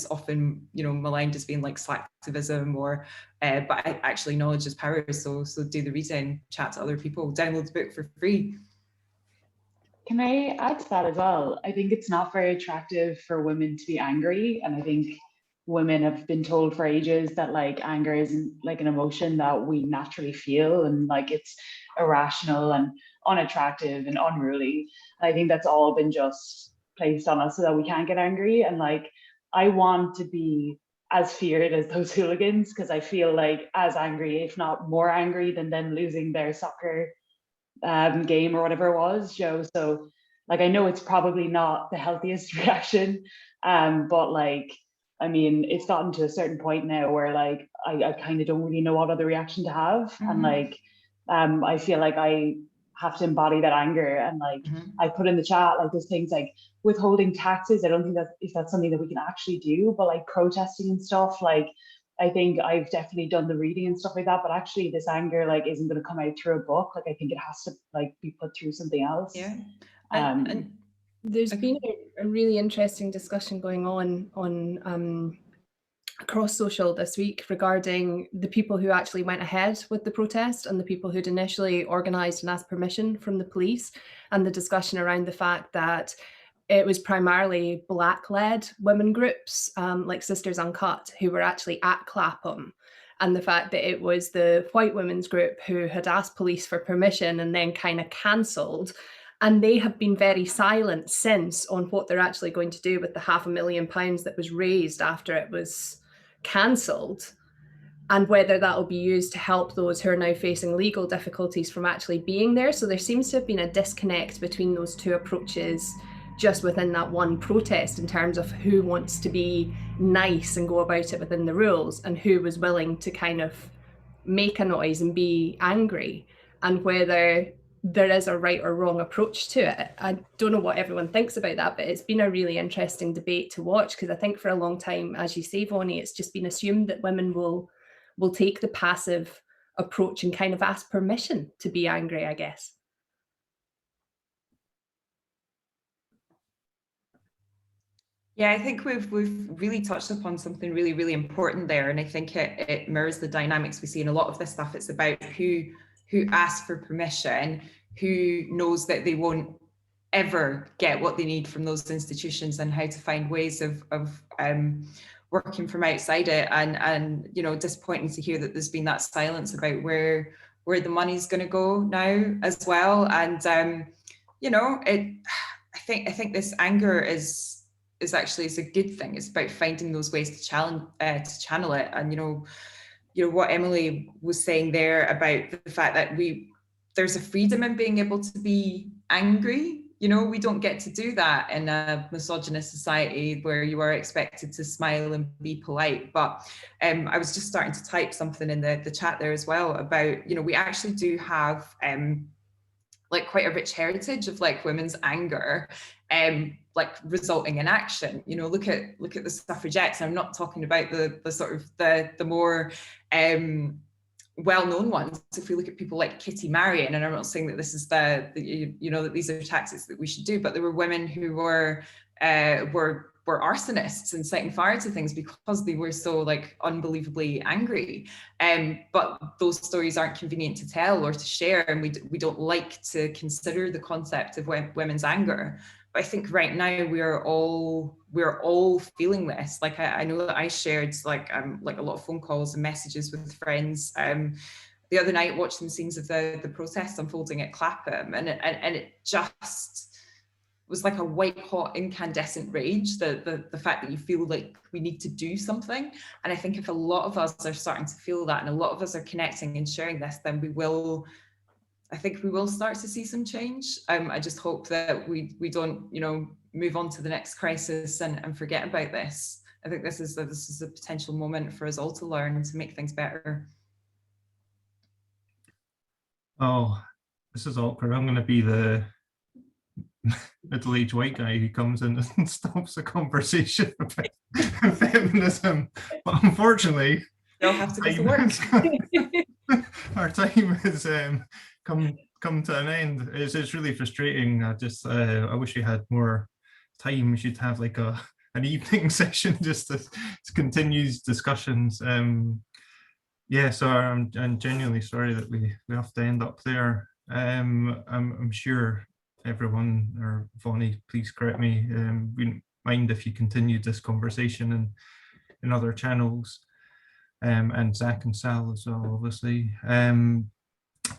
often, you know, maligned as being like slacktivism, or but actually knowledge is power. So do the reading, chat to other people, download the book for free. Can I add to that as well? I think it's not very attractive for women to be angry, and I think women have been told for ages that like anger isn't like an emotion that we naturally feel, and like it's irrational and unattractive and unruly. And I think that's all been just placed on us so that we can't get angry. And like I want to be as feared as those hooligans, because I feel like as angry, if not more angry, than them losing their soccer game or whatever it was, Joe. So like I know it's probably not the healthiest reaction, but like I mean, it's gotten to a certain point now where like I kind of don't really know what other reaction to have. And like I feel like I have to embody that anger. And like I put in the chat, like there's things like withholding taxes. I don't think that if that's something that we can actually do, but like protesting and stuff, like I think I've definitely done the reading and stuff like that, but actually this anger like isn't going to come out through a book. Like I think it has to like be put through something else. Yeah. And there's been a really interesting discussion going on across social this week regarding the people who actually went ahead with the protest and the people who'd initially organised and asked permission from the police, and the discussion around the fact that it was primarily Black-led women groups like Sisters Uncut who were actually at Clapham, and the fact that it was the white women's group who had asked police for permission and then kind of cancelled. And they have been very silent since on what they're actually going to do with the £500,000 that was raised after it was cancelled, and whether that will be used to help those who are now facing legal difficulties from actually being there. So there seems to have been a disconnect between those two approaches just within that one protest, in terms of who wants to be nice and go about it within the rules and who was willing to kind of make a noise and be angry, and whether there is a right or wrong approach to it. I don't know what everyone thinks about that, but it's been a really interesting debate to watch, because I think for a long time, as you say, Vonnie, it's just been assumed that women will take the passive approach and kind of ask permission to be angry, I guess. Yeah, I think we've really touched upon something really, really important there. And I think it mirrors the dynamics we see in a lot of this stuff. It's about who asks for permission, who knows that they won't ever get what they need from those institutions, and how to find ways of working from outside it. And you know, disappointing to hear that there's been that silence about where the money's going to go now as well. And you know, I think this anger is actually a good thing. It's about finding those ways to channel it. And you know what Emily was saying there about the fact that there's a freedom in being able to be angry. You know, we don't get to do that in a misogynist society where you are expected to smile and be polite. But I was just starting to type something in the chat there as well about, you know, we actually do have like quite a rich heritage of like women's anger, like resulting in action. You know, look at the suffragettes. I'm not talking about the sort of the more well-known ones. If we look at people like Kitty Marion, and I'm not saying that this is you know, that these are tactics that we should do, but there were women who were arsonists and setting fire to things because they were so like unbelievably angry. But those stories aren't convenient to tell or to share, and we don't like to consider the concept of women's anger. But I think right now we're all feeling this. Like I know that I shared like a lot of phone calls and messages with friends the other night, watching the scenes of the protests unfolding at Clapham, and it just was like a white hot incandescent rage, the fact that you feel like we need to do something. And I think if a lot of us are starting to feel that, and a lot of us are connecting and sharing this, then I think we will start to see some change. I just hope that we don't, you know, move on to the next crisis and forget about this. I think this is a potential moment for us all to learn to make things better. Oh, This is awkward. I'm going to be the middle-aged white guy who comes in and stops a conversation about feminism. But unfortunately, They'll have to go to work. Our time has come to an end. It's really frustrating. I wish we had more time. We should have like an evening session just to continue discussions. Yeah, so I'm genuinely sorry that we have to end up there. I'm sure everyone, or Vonnie, please correct me, we don't mind if you continued this conversation in other channels, and Zach and Sal as well, obviously.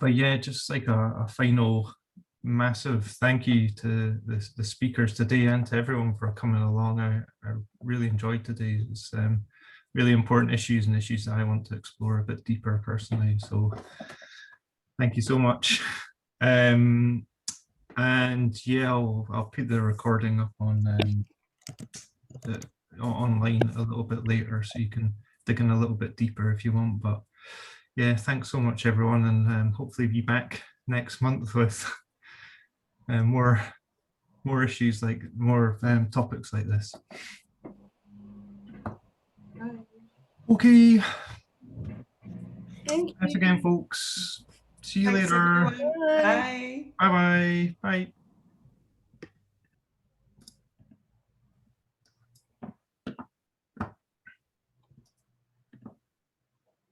But yeah, just like a final massive thank you to the speakers today and to everyone for coming along. I really enjoyed today. It's really important issues and issues that I want to explore a bit deeper personally. So thank you so much. And yeah, I'll put the recording up on online a little bit later, so you can dig in a little bit deeper if you want. But yeah, thanks so much, everyone, and hopefully be back next month with more issues, like more topics like this. Okay. Thank you. Thanks again, folks. See you Thanks, later. everyone. Bye. Bye-bye. Bye.